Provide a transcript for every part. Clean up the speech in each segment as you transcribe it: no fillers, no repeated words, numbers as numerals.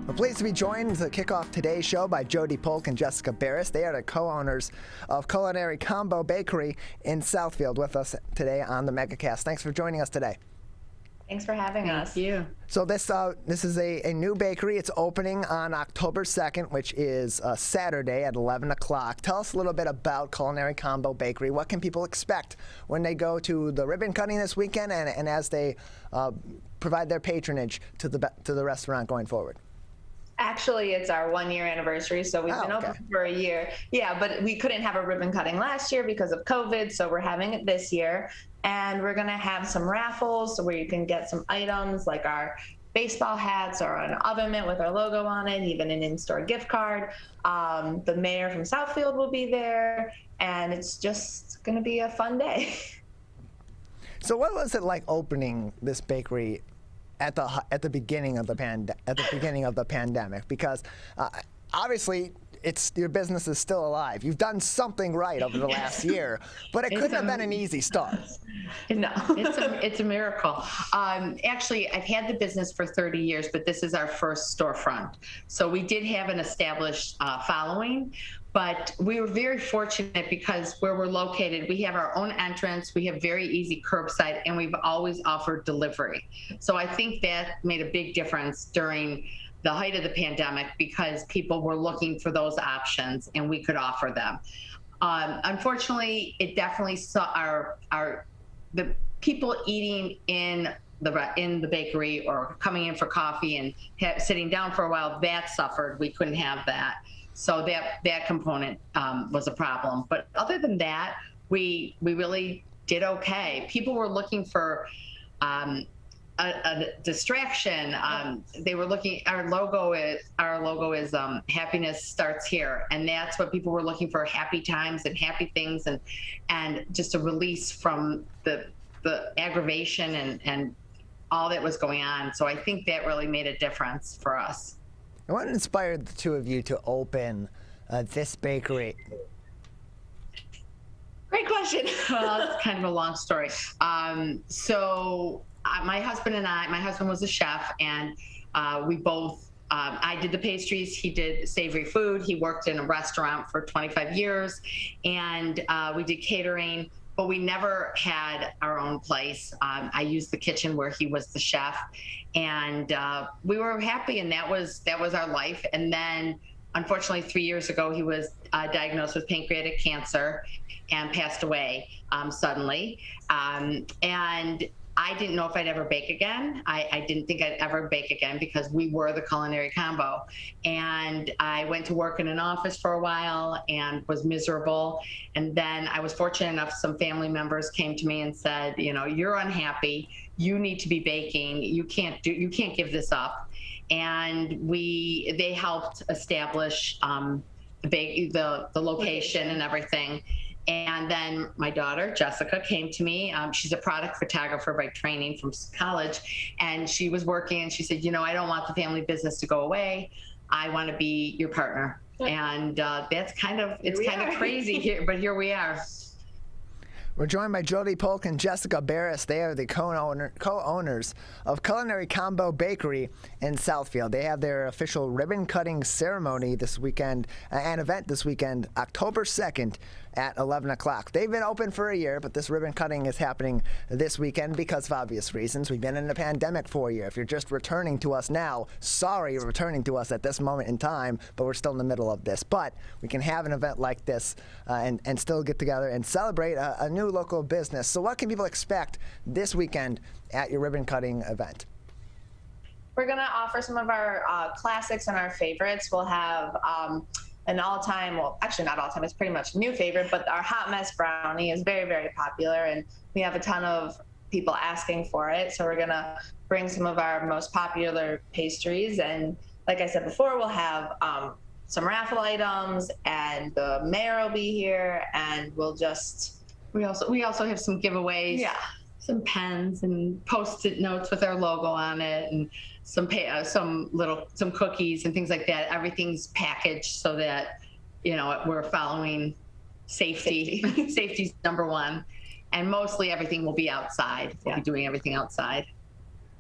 We're pleased to be joined to kick off today's show by Jodie Polk and Jessica Barris. They are the co-owners of Culinary Combo Bakery in Southfield with us today on the MegaCast. Thanks for joining us today. Thanks for having us. Thank you. So this is a new bakery. It's opening on October 2nd, which is Saturday at 11 o'clock. Tell us a little bit about Culinary Combo Bakery. What can people expect when they go to the ribbon cutting this weekend and as they provide their patronage to the restaurant going forward? Actually, it's our 1-year anniversary, so we've been open for a year. Yeah, but we couldn't have a ribbon cutting last year because of COVID, so we're having it this year. And we're going to have some raffles where you can get some items like our baseball hats or an oven mitt with our logo on it, even an in-store gift card. The mayor from Southfield will be there, and it's just going to be a fun day. So what was it like opening this bakery at the beginning of the pandemic? Because obviously your business is still alive. You've done something right over the last year, but it couldn't have been an easy start. No, it's a miracle. Actually, I've had the business for 30 years, but this is our first storefront. So we did have an established following, but we were very fortunate because where we're located, we have our own entrance, we have very easy curbside, and we've always offered delivery. So I think that made a big difference during the height of the pandemic because people were looking for those options and we could offer them. Unfortunately, it definitely saw the people eating in the bakery or coming in for coffee and sitting down for a while, that suffered. We couldn't have that. So that component was a problem. But other than that, we really did okay. People were looking for a distraction. They were looking. Our logo is happiness starts here, and that's what people were looking for: happy times and happy things, and just a release from the aggravation and all that was going on. So I think that really made a difference for us. And what inspired the two of you to open this bakery? Great question. Well, it's kind of a long story. My husband was a chef, and we both, I did the pastries, he did savory food. He worked in a restaurant for 25 years, and we did catering, but we never had our own place. I used the kitchen where he was the chef, and we were happy, and that was our life. And then, unfortunately, 3 years ago, he was diagnosed with pancreatic cancer and passed away suddenly. And I didn't know if I'd ever bake again. I didn't think I'd ever bake again because we were the Culinary Combo. And I went to work in an office for a while and was miserable. And then I was fortunate enough, some family members came to me and said, you're unhappy. You need to be baking. You can't give this up. And they helped establish the location and everything. And then my daughter, Jessica, came to me. She's a product photographer by training from college. And she was working and she said, I don't want the family business to go away. I want to be your partner. And it's kind of crazy here, but here we are. We're joined by Jodie Polk and Jessica Barris. They are the co-owners of Culinary Combo Bakery in Southfield. They have their official ribbon cutting ceremony this weekend, an event this weekend, October 2nd at 11 o'clock. They've been open for a year, but this ribbon cutting is happening this weekend because of obvious reasons. We've been in a pandemic for a year. If you're just returning to us now, sorry you're returning to us at this moment in time, but we're still in the middle of this. But we can have an event like this and still get together and celebrate a new local business. So what can people expect this weekend at your ribbon cutting event? We're going to offer some of our classics and our favorites. We'll have an all-time, well, actually not all-time, it's pretty much a new favorite, but our hot mess brownie is very, very popular, and we have a ton of people asking for it. So we're going to bring some of our most popular pastries, and like I said before, we'll have some raffle items, and the mayor will be here, and we also have some giveaways. Yeah. Some pens and Post-it notes with our logo on it, and some cookies and things like that. Everything's packaged so that we're following safety. Safety's number one, and mostly everything will be outside. We'll be doing everything outside.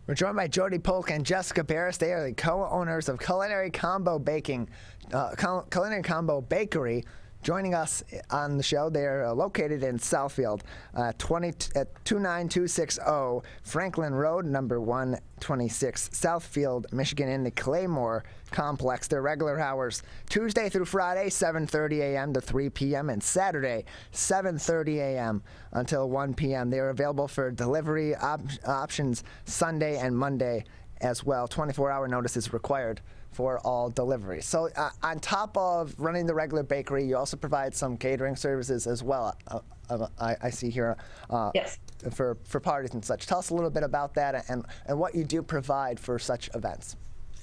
We're joined by Jodie Polk and Jessica Barris. They are the co-owners of Culinary Combo Culinary Combo Bakery. Joining us on the show, they're located in Southfield, at 29260 Franklin Road, number 126, Southfield, Michigan, in the Claymore complex. Their regular hours, Tuesday through Friday, 7:30 a.m. to 3 p.m., and Saturday, 7:30 a.m. until 1 p.m. They are available for delivery options Sunday and Monday as well. 24-hour notice is required for all deliveries. So on top of running the regular bakery, you also provide some catering services as well. I see here. Yes. For parties and such. Tell us a little bit about that and what you do provide for such events.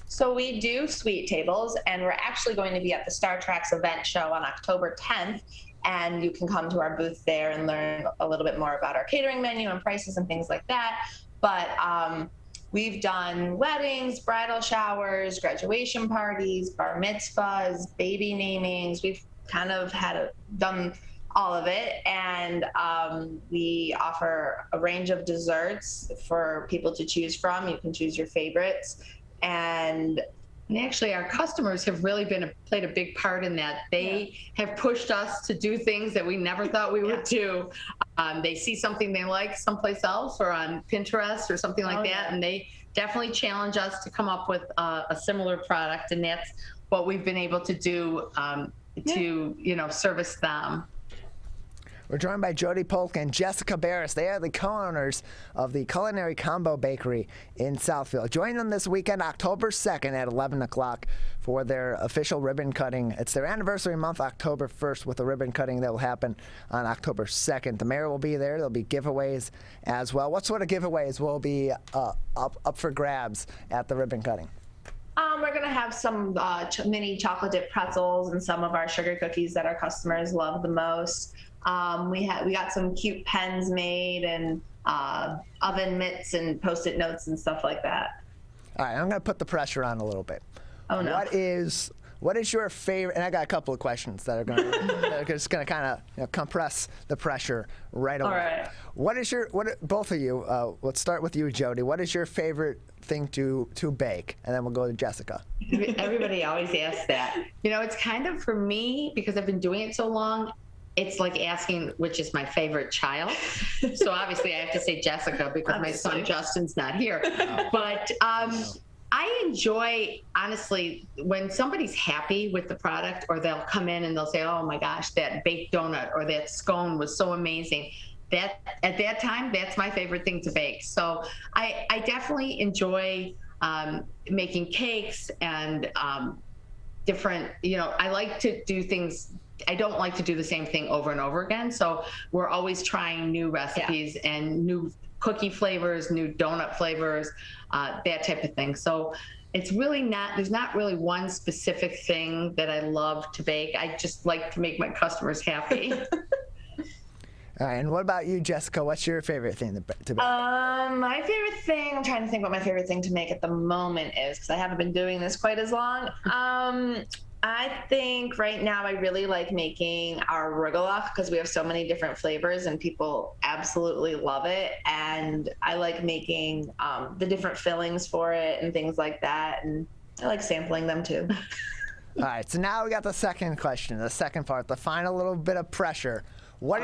So we do sweet tables, and we're actually going to be at the Star Treks event show on October 10th. And you can come to our booth there and learn a little bit more about our catering menu and prices and things like that. But we've done weddings, bridal showers, graduation parties, bar mitzvahs, baby namings. We've kind of done all of it. And we offer a range of desserts for people to choose from. You can choose your favorites. And actually, our customers have really played a big part in that. They have pushed us to do things that we never thought we would do. They see something they like someplace else or on Pinterest or something like that, and they definitely challenge us to come up with a similar product, and that's what we've been able to do to service them. We're joined by Jodie Polk and Jessica Barris. They are the co-owners of the Culinary Combo Bakery in Southfield. Join them this weekend, October 2nd at 11 o'clock for their official ribbon cutting. It's their anniversary month, October 1st, with a ribbon cutting that will happen on October 2nd. The mayor will be there. There'll be giveaways as well. What sort of giveaways will be up for grabs at the ribbon cutting? we're going to have some mini chocolate dip pretzels and some of our sugar cookies that our customers love the most. We got some cute pens made and oven mitts and Post-it notes and stuff like that. All right, I'm going to put the pressure on a little bit. Oh, no. What is your favorite? And I got a couple of questions that are going to kind of compress the pressure right away. All right. Both of you? Let's start with you, Jodie. What is your favorite thing to bake? And then we'll go to Jessica. Everybody always asks that. It's kind of, for me, because I've been doing it so long, it's like asking which is my favorite child. So obviously I have to say Jessica because my son Justin's not here. But I enjoy, honestly, when somebody's happy with the product, or they'll come in and they'll say, oh my gosh, that baked donut or that scone was so amazing. That at that time, that's my favorite thing to bake. So I definitely enjoy making cakes and different, I like to do things. I don't like to do the same thing over and over again. So we're always trying new recipes and new cookie flavors, new donut flavors, that type of thing. So it's really there's not really one specific thing that I love to bake. I just like to make my customers happy. All right, and what about you, Jessica? What's your favorite thing to bake? My favorite thing, I'm trying to think what my favorite thing to make at the moment is, because I haven't been doing this quite as long. I think right now I really like making our arugula because we have so many different flavors and people absolutely love it. And I like making the different fillings for it and things like that. And I like sampling them too. All right, so now we got the second question, the second part, the final little bit of pressure. What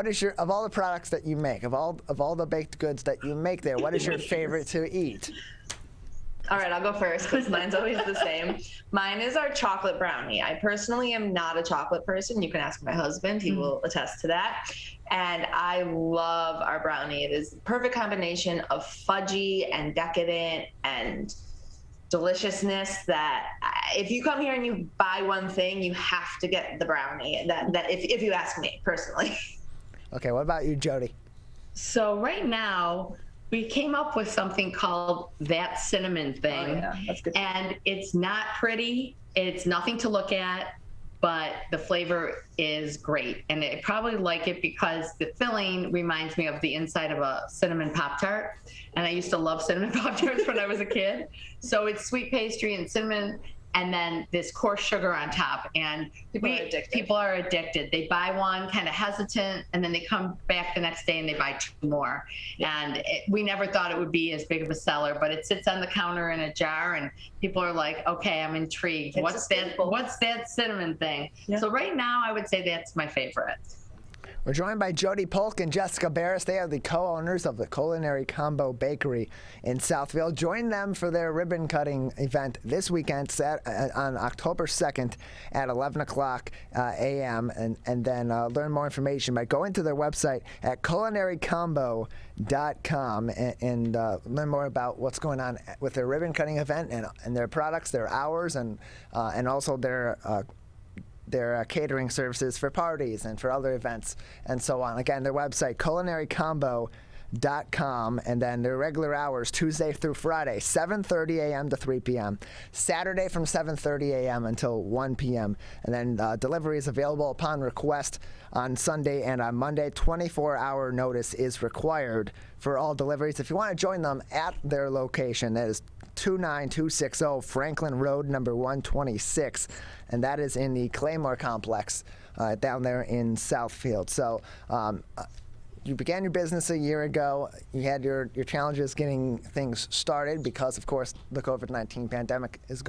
is your of all the products that you make, of all the baked goods that you make there, what is your favorite to eat? All right, I'll go first because mine's always the same. Mine is our chocolate brownie. I personally am not a chocolate person. You can ask my husband. He will attest to that. And I love our brownie. It is the perfect combination of fudgy and decadent and deliciousness that if you come here and you buy one thing, you have to get the brownie. That if you ask me personally. Okay, what about you, Jodie? So right now, we came up with something called That Cinnamon Thing. Oh, yeah. That's good. And it's not pretty. It's nothing to look at, but the flavor is great. And I probably like it because the filling reminds me of the inside of a cinnamon Pop-Tart. And I used to love cinnamon Pop-Tarts when I was a kid. So it's sweet pastry and cinnamon and then this coarse sugar on top. And people are addicted. They buy one kind of hesitant, and then they come back the next day and they buy 2 more. And we never thought it would be as big of a seller, but it sits on the counter in a jar, and people are like, okay, I'm intrigued. What's that cinnamon thing? Yeah. So right now, I would say that's my favorite. We're joined by Jodie Polk and Jessica Barris. They are the co-owners of the Culinary Combo Bakery in Southfield. Join them for their ribbon cutting event this weekend on October 2nd at 11 o'clock a.m. And then learn more information by going to their website at culinarycombo.com and learn more about what's going on with their ribbon cutting event and their products, their hours, and also their catering services for parties and for other events and so on. Again, their website, culinarycombo.com, and then their regular hours, Tuesday through Friday, 7:30 a.m. to 3 p.m., Saturday from 7:30 a.m. until 1 p.m., and then delivery is available upon request on Sunday and on Monday. 24-hour notice is required for all deliveries. If you want to join them at their location, that is 29260 Franklin Road, number 126, and that is in the Claymore Complex down there in Southfield. So you began your business a year ago. You had your challenges getting things started because, of course, the COVID-19 pandemic has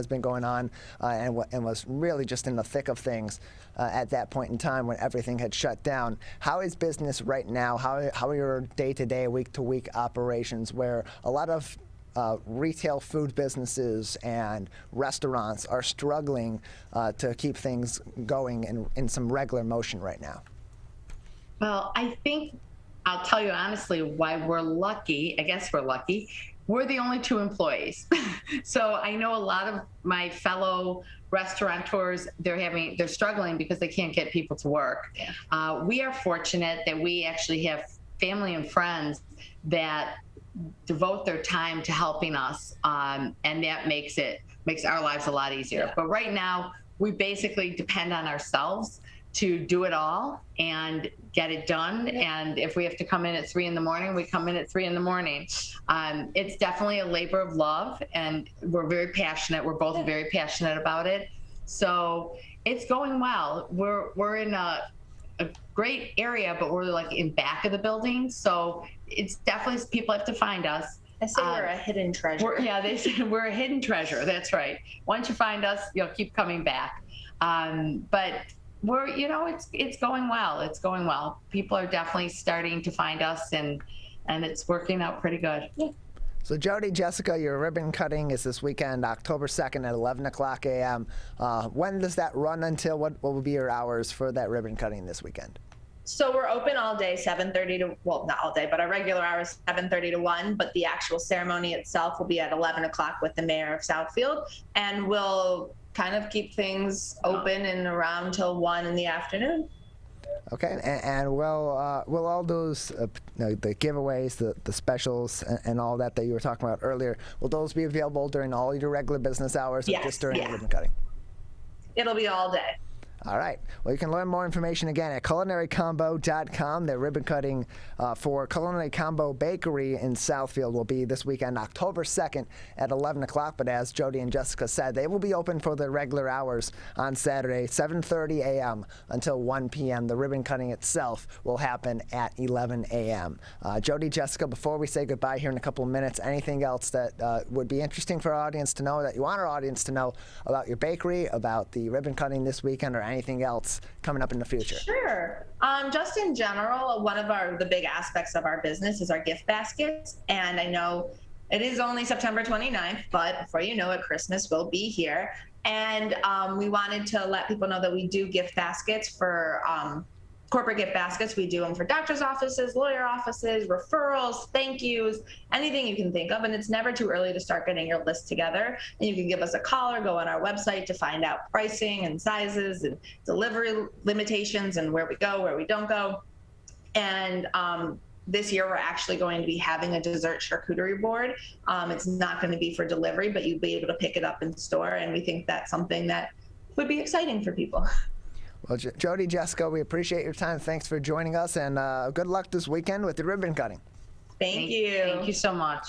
been going on and was really just in the thick of things at that point in time when everything had shut down. How is business right now? How are your day-to-day, week-to-week operations where a lot of retail food businesses and restaurants are struggling to keep things going in some regular motion right now? Well, I think I'll tell you honestly why we're lucky. I guess we're lucky. We're the only 2 employees. So I know a lot of my fellow restaurateurs, they're struggling because they can't get people to work. Yeah. We are fortunate that we actually have family and friends that devote their time to helping us, and that makes our lives a lot easier. Yeah. But right now, we basically depend on ourselves to do it all and get it done. And if we have to come in at 3 in the morning, we come in at 3 in the morning. It's definitely a labor of love, and we're very passionate. We're both very passionate about it. So it's going well. We're in a great area, but we're like in back of the building. So it's definitely, people have to find us. I say we're a hidden treasure. They say we're a hidden treasure. That's right. Once you find us, you'll keep coming back. But we're, it's going well. It's going well. People are definitely starting to find us, and it's working out pretty good. Yeah. So Jodie, Jessica, your ribbon cutting is this weekend, October 2nd at 11 o'clock a.m. When does that run until? What will be your hours for that ribbon cutting this weekend? So we're open all day, 7:30 to, well, not all day, but our regular hours, 7:30 to 1, but the actual ceremony itself will be at 11 o'clock with the mayor of Southfield, and we'll kind of keep things open and around till 1 in the afternoon. Okay, and will all those the giveaways, the specials, and all that you were talking about earlier, will those be available during all your regular business hours, or just during the ribbon cutting? It'll be all day. All right. Well, you can learn more information again at culinarycombo.com. Their ribbon cutting for Culinary Combo Bakery in Southfield will be this weekend, October 2nd at 11 o'clock. But as Jodie and Jessica said, they will be open for their regular hours on Saturday, 7:30 a.m. until 1 p.m. The ribbon cutting itself will happen at 11 a.m. Jodie, Jessica, before we say goodbye here in a couple of minutes, anything else that would be interesting for our audience to know, that you want our audience to know about your bakery, about the ribbon cutting this weekend, or anything else coming up in the future? Sure. Just in general, one of the big aspects of our business is our gift baskets. And I know it is only September 29th, but before you know it, Christmas will be here. And we wanted to let people know that we do gift baskets for corporate gift baskets. We do them for doctor's offices, lawyer offices, referrals, thank yous, anything you can think of. And it's never too early to start getting your list together. And you can give us a call or go on our website to find out pricing and sizes and delivery limitations and where we go, where we don't go. And this year, we're actually going to be having a dessert charcuterie board. It's not going to be for delivery, but you'll be able to pick it up in store. And we think that's something that would be exciting for people. Well, Jodie, Jessica, we appreciate your time. Thanks for joining us, and good luck this weekend with the ribbon cutting. Thank you. Thank you so much.